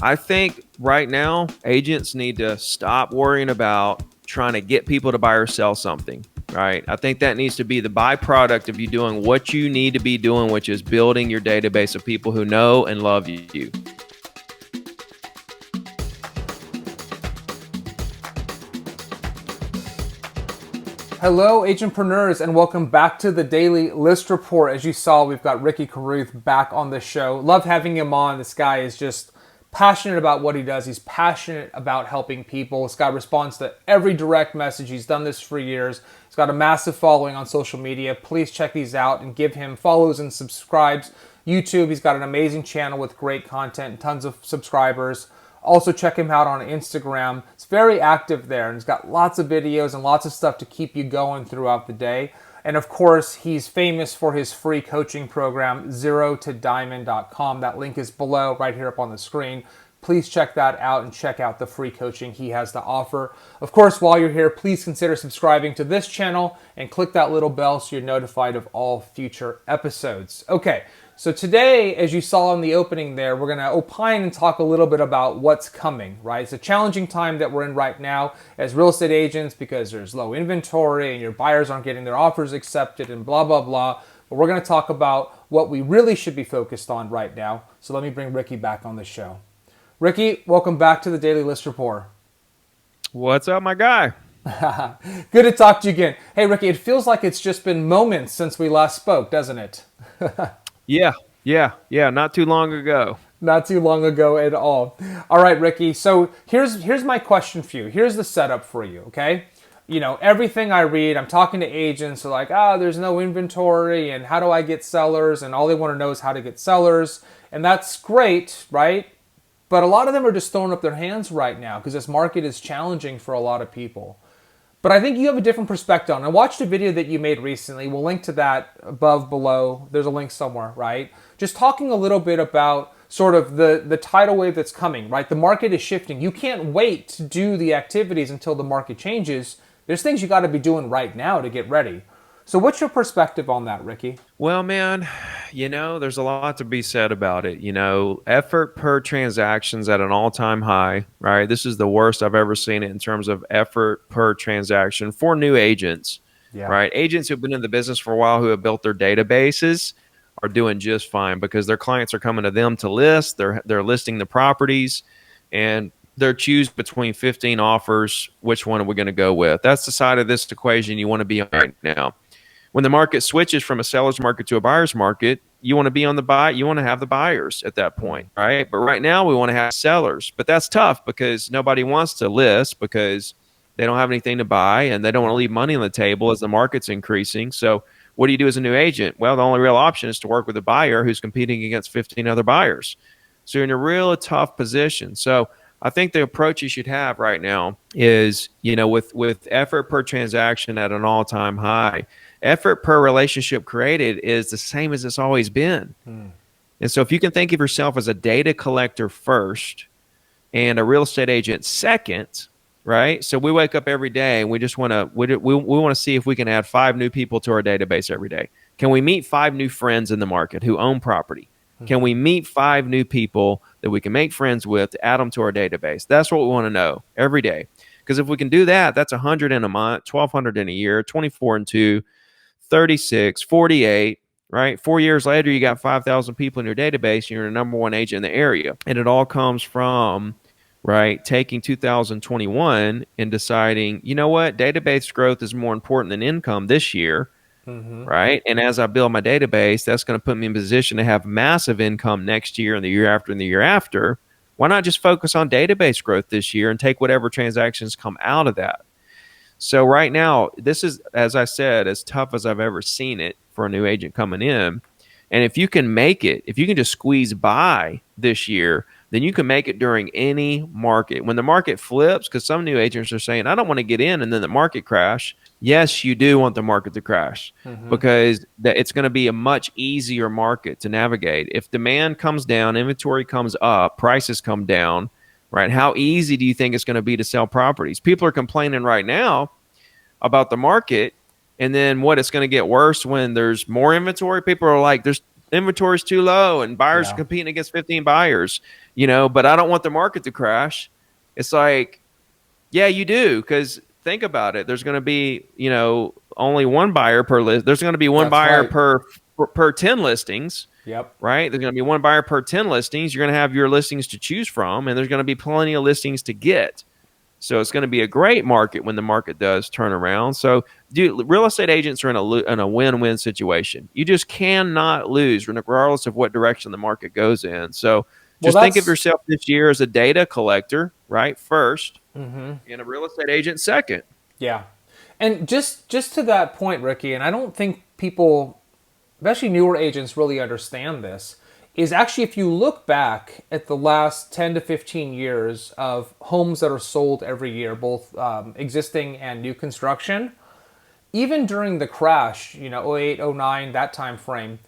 I think right now agents need to stop worrying about trying to get people to buy or sell something. Right. I think that needs to be the byproduct of you doing what you need to be doing, which is building your database of people who know and love you. Hello, agentpreneurs, and welcome back to the Daily List Report. As you saw, we've got Ricky Carruth back on the show. Love having him on. This guy is just passionate about what he does. He's passionate about helping people. This guy responds to every direct message. He's done this for years. He's got a massive following on social media. Please check these out and give him follows and subscribes. YouTube, he's got an amazing channel with great content and tons of subscribers. Also check him out on Instagram. It's very active there, and he's got lots of videos and lots of stuff to keep you going throughout the day. And of course, he's famous for his free coaching program, zerotodiamond.com. That link is below, right here up on the screen. Please check that out and check out the free coaching he has to offer. Of course, while you're here, please consider subscribing to this channel and click that little bell so you're notified of all future episodes. Okay. So today, as you saw in the opening there, we're going to opine and talk a little bit about what's coming, right? It's a challenging time that we're in right now as real estate agents because there's low inventory and your buyers aren't getting their offers accepted and blah, blah, blah. But we're going to talk about what we really should be focused on right now. So let me bring Ricky back on the show. Ricky, welcome back to the Daily List Report. What's up, my guy? Good to talk to you again. Hey, Ricky, it feels like it's just been moments since we last spoke, doesn't it? Yeah. Not too long ago. Not too long ago at all. All right, Ricky. So here's my question for you. Here's the setup for you, okay? You know, everything I read, I'm talking to agents who are like, there's no inventory, and how do I get sellers? And all they want to know is how to get sellers. And that's great, right? But a lot of them are just throwing up their hands right now because this market is challenging for a lot of people. But I think you have a different perspective on it. I watched a video that you made recently. We'll link to that above, below. There's a link somewhere, right? Just talking a little bit about sort of the tidal wave that's coming, right? The market is shifting. You can't wait to do the activities until the market changes. There's things you got to be doing right now to get ready. So what's your perspective on that, Ricky? Well, man, there's a lot to be said about it. Effort per transaction's at an all-time high, right? This is the worst I've ever seen it in terms of effort per transaction for new agents, right? Agents who've been in the business for a while who have built their databases are doing just fine because their clients are coming to them to list. They're listing the properties, and they're choose between 15 offers. Which one are we going to go with? That's the side of this equation you want to be on right now. When the market switches from a seller's market to a buyer's market, you want to be on the buy. You want to have the buyers at that point, right? But right now we want to have sellers. But that's tough because nobody wants to list because they don't have anything to buy and they don't want to leave money on the table as the market's increasing. So what do you do as a new agent? Well, the only real option is to work with a buyer who's competing against 15 other buyers. So you're in a real tough position. So I think the approach you should have right now is, with effort per transaction at an all-time high, effort per relationship created is the same as it's always been. And so if you can think of yourself as a data collector first and a real estate agent second, right? So we wake up every day and we just want to we want to see if we can add 5 new people to our database every day. Can we meet 5 new friends in the market who own property? Can we meet 5 new people that we can make friends with to add them to our database? That's what we want to know every day. Because if we can do that, that's 100 in a month, 1,200 in a year, 24 and 2, 36, 48, right? 4 years later, you got 5,000 people in your database. You're the number one agent in the area. And it all comes from, right, taking 2021 and deciding, you know what, database growth is more important than income this year. Right. And as I build my database, that's going to put me in position to have massive income next year and the year after and the year after. Why not just focus on database growth this year and take whatever transactions come out of that? So right now, this is, as I said, as tough as I've ever seen it for a new agent coming in. And if you can make it, if you can just squeeze by this year, then you can make it during any market. When the market flips, because some new agents are saying, I don't want to get in and then the market crash. Yes, you do want the market to crash because it's going to be a much easier market to navigate. If demand comes down, inventory comes up, prices come down, right? How easy do you think it's going to be to sell properties? People are complaining right now about the market, and then what, it's going to get worse when there's more inventory. People are like, inventory's too low and buyers are Yeah. competing against 15 buyers, but I don't want the market to crash. It's like, yeah, you do, because think about it. There's going to be, only one buyer per list. There's going to be one That's buyer right. per 10 listings, Yep. right? There's going to be one buyer per 10 listings. You're going to have your listings to choose from, and there's going to be plenty of listings to get. So it's going to be a great market when the market does turn around. So, dude, real estate agents are in a win-win situation. You just cannot lose, regardless of what direction the market goes in. So, Well, just think of that's yourself this year as a data collector, right? First, mhm. and a real estate agent second. Yeah. And just to that point, Ricky, and I don't think people, especially newer agents, really understand this, is actually if you look back at the last 10 to 15 years of homes that are sold every year, both existing and new construction, even during the crash, '08, '09, that time frame,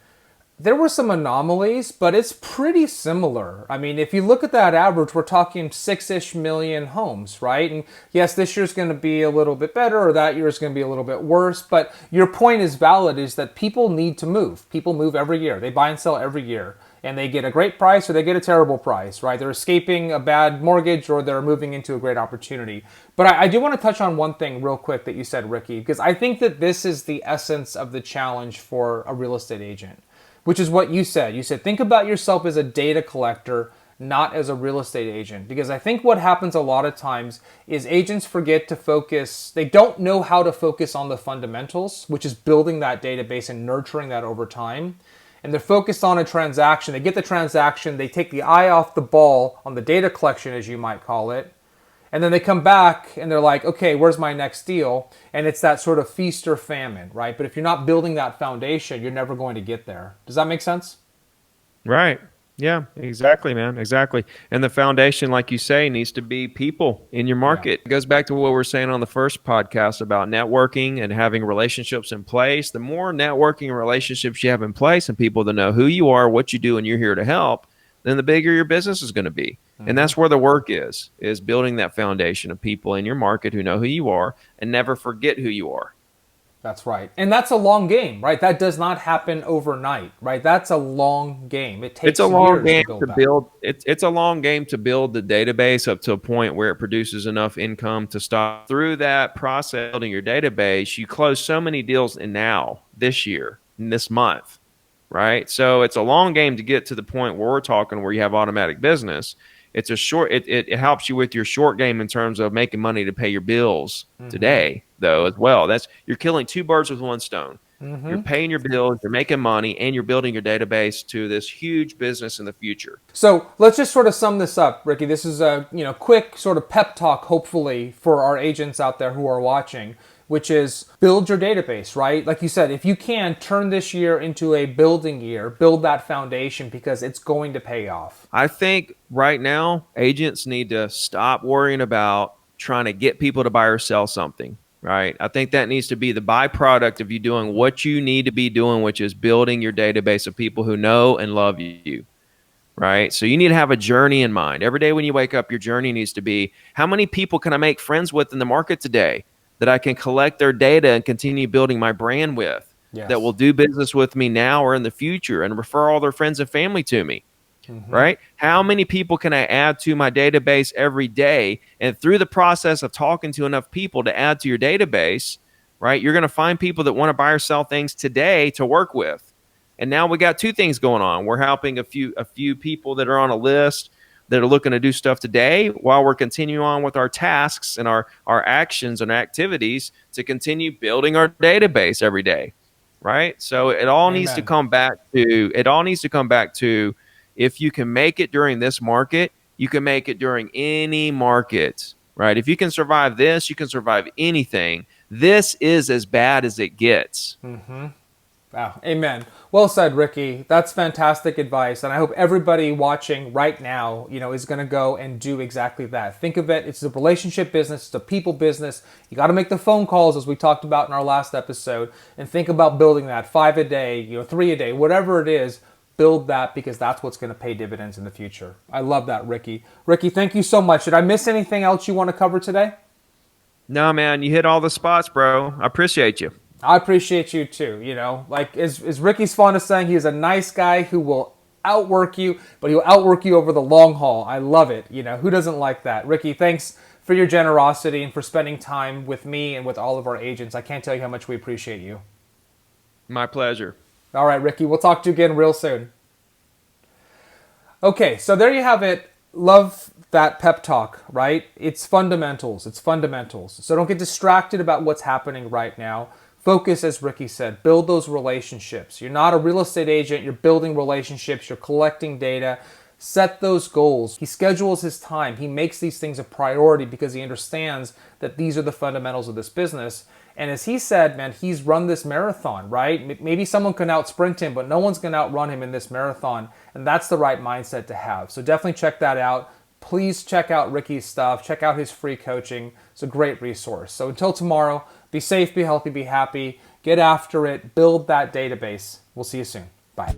there were some anomalies, but it's pretty similar. I mean, if you look at that average, we're talking 6-ish million homes, right? And yes, this year's going to be a little bit better, or that year is going to be a little bit worse. But your point is valid, is that people need to move. People move every year. They buy and sell every year. And they get a great price or they get a terrible price, right? They're escaping a bad mortgage or they're moving into a great opportunity. But I do want to touch on one thing real quick that you said, Ricky, because I think that this is the essence of the challenge for a real estate agent, which is what you said. You said, think about yourself as a data collector, not as a real estate agent. Because I think what happens a lot of times is agents forget to focus, they don't know how to focus on the fundamentals, which is building that database and nurturing that over time. And they're focused on a transaction. They get the transaction, they take the eye off the ball on the data collection, as you might call it. And then they come back and they're like, okay, where's my next deal? And it's that sort of feast or famine, right? But if you're not building that foundation, you're never going to get there. Does that make sense? Right. Yeah, exactly, man. Exactly. And the foundation, like you say, needs to be people in your Yeah. market. It goes back to what we were saying on the first podcast about networking and having relationships in place. The more networking and relationships you have in place and people that know who you are, what you do, and you're here to help, then the bigger your business is going to be. And Mm-hmm. that's where the work is building that foundation of people in your market who know who you are and never forget who you are. That's right. And that's a long game, right? That does not happen overnight, right? That's a long game. It It's a takes long years to game build to that. build. It's a long game to build the database up to a point where it produces enough income to stop. Through that process, building your database, you close so many deals in now, this year, in this month, right? So it's a long game to get to the point where we're talking where you have automatic business. It's a short. It helps you with your short game in terms of making money to pay your bills Mm-hmm. today, though, as well. That's you're killing two birds with one stone. You're Mm-hmm. paying your bills, you're making money, and you're building your database to this huge business in the future. So let's just sort of sum this up, Ricky. This is a quick sort of pep talk, hopefully, for our agents out there who are watching, which is build your database, right? Like you said, if you can turn this year into a building year, build that foundation because it's going to pay off. I think right now agents need to stop worrying about trying to get people to buy or sell something. Right. I think that needs to be the byproduct of you doing what you need to be doing, which is building your database of people who know and love you. Right. So you need to have a journey in mind. Every day when you wake up, your journey needs to be how many people can I make friends with in the market today that I can collect their data and continue building my brand with, that will Yes. do business with me now or in the future and refer all their friends and family to me. Mm-hmm. Right? How many people can I add to my database every day? And through the process of talking to enough people to add to your database, right, you're going to find people that want to buy or sell things today to work with. And now we got two things going on. We're helping a few people that are on a list that are looking to do stuff today while we're continuing on with our tasks and our actions and activities to continue building our database every day. Right? So Amen. it all needs to come back to if you can make it during this market, you can make it during any market, right? If you can survive this, you can survive anything. This is as bad as it gets. Mm-hmm. Wow. Amen. Well said, Ricky. That's fantastic advice. And I hope everybody watching right now, is going to go and do exactly that. Think of it. It's a relationship business. It's a people business. You got to make the phone calls as we talked about in our last episode and think about building that 5 a day, 3 a day, whatever it is, build that because that's what's going to pay dividends in the future. I love that, Ricky. Ricky, thank you so much. Did I miss anything else you want to cover today? No, man, you hit all the spots, bro. I appreciate you. I appreciate you too. Like as Ricky's fond of saying, he is a nice guy who will outwork you, but he'll outwork you over the long haul. I love it. Who doesn't like that? Ricky, thanks for your generosity and for spending time with me and with all of our agents. I can't tell you how much we appreciate you. My pleasure. All right, Ricky, we'll talk to you again real soon. Okay, so there you have it. Love that pep talk, right? It's fundamentals. It's fundamentals. So don't get distracted about what's happening right now. Focus, as Ricky said, build those relationships. You're not a real estate agent. You're building relationships. You're collecting data. Set those goals. He schedules his time. He makes these things a priority because he understands that these are the fundamentals of this business. And as he said, man, he's run this marathon, right? Maybe someone can out sprint him, but no one's going to outrun him in this marathon. And that's the right mindset to have. So definitely check that out. Please check out Ricky's stuff. Check out his free coaching. It's a great resource. So until tomorrow, be safe, be healthy, be happy. Get after it. Build that database. We'll see you soon. Bye.